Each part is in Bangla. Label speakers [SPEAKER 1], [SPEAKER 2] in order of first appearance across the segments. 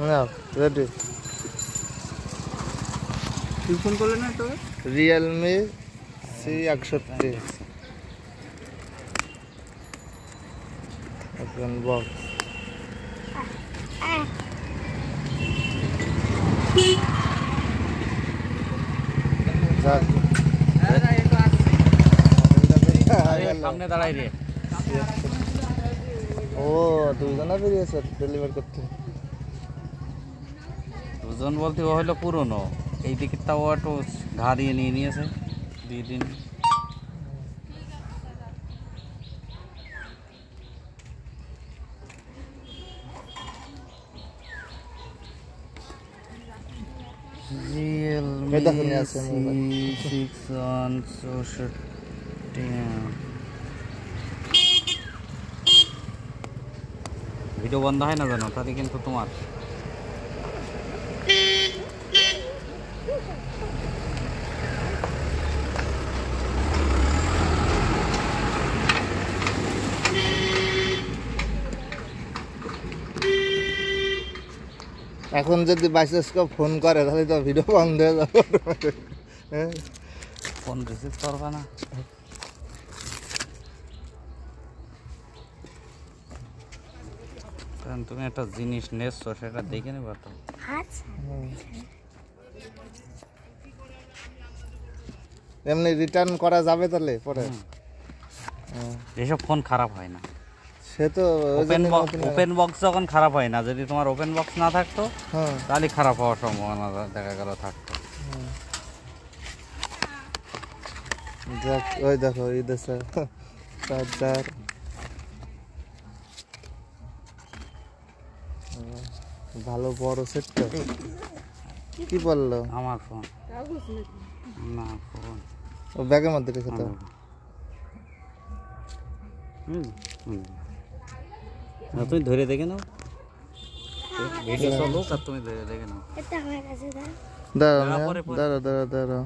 [SPEAKER 1] না রেডি
[SPEAKER 2] তুই ফোন করলে না তো
[SPEAKER 1] Realme C61 ওপেন বক্স
[SPEAKER 2] সামনে দাঁড়াই রে
[SPEAKER 1] ও দুজনা বেরিয়েছে ডেলিভার করতে
[SPEAKER 2] দুজন বলতে ও হলো পুরনো এই দিকেরটা ও একটু ঘা দিয়ে নিয়ে নিয়েছে 2 দিন Realme C61 ভিডিও বন্ধ হয় না জানো তাতে কিন্তু তোমার
[SPEAKER 1] এখন যদি বাইসেসকে ফোন করে তাহলে তো ভিডিও বন্ধ হয়ে যাবে
[SPEAKER 2] ফোন রিসিভ করবা না কারণ তুমি একটা জিনিস নেছো সেটা দেখে নেবা তো
[SPEAKER 1] এমনি রিটার্ন করা যাবে তাহলে পরে
[SPEAKER 2] এসব ফোন খারাপ হয় না
[SPEAKER 1] সে তো
[SPEAKER 2] ওপেন বক্স যখন খারাপ হয় না যদি তোমার ওপেন বক্স না থাকতো তাহলে খারাপ হওয়ার সম্ভাবনা দেখা গেল থাকতো
[SPEAKER 1] ওই দেখো এই দেশে চার্জার ভালো বড় সেট তো কি বললো
[SPEAKER 2] আমার ফোন না ফোন
[SPEAKER 1] ও ব্যাগের মধ্যে রেখে তো
[SPEAKER 2] তুমি ধরে দেখে নাও ভিডিও চালুক আর তুমি ধরে দেখে নাও
[SPEAKER 1] দাঁড়া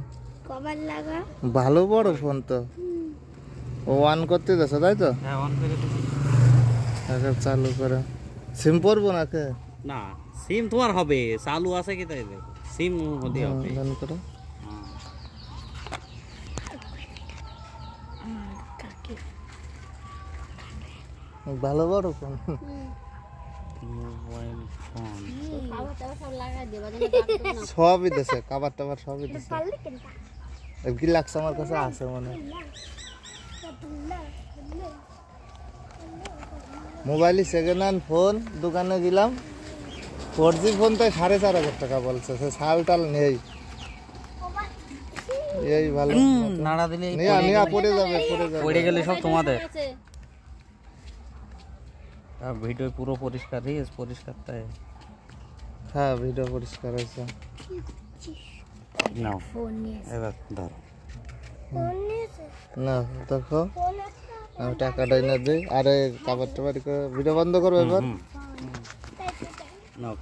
[SPEAKER 1] ভালো বড় ফোন তো ও অন করতে দেছো তাই তো
[SPEAKER 2] হ্যাঁ অন করে
[SPEAKER 1] চালু করে সিম পড়বো নাকি
[SPEAKER 2] না সিম তোমার হবে চালু আছে কি তাই দেখো সিম হতে হবে
[SPEAKER 1] অন করো ভালো বড় ফোন
[SPEAKER 2] মোবাইল ফোন
[SPEAKER 1] সবই দেশে কাবার টাবার সবই দেশে কি লাগছে আমার কাছে আছে মনে মোবাইলই সেকেন্ড হ্যান্ড ফোন দোকানে গেলাম 4G ফোন তাই 4,500 টাকা বলছে সে শাল টাল নেই এই ভালো
[SPEAKER 2] নাড়া দিলে
[SPEAKER 1] নিয়া পড়ে যাবে
[SPEAKER 2] পড়ে গেলে সব তোমাদের ভিডিও পুরো পরিষ্কার রিস পরিষ্কারটাই
[SPEAKER 1] হ্যাঁ ভিডিও পরিষ্কার আছে
[SPEAKER 2] নাও এবার ধরো
[SPEAKER 1] না দেখো আমি টাকাটা এনে দিই আরে কাবার টাবার ভিডিও বন্ধ করবো এবার
[SPEAKER 2] নাও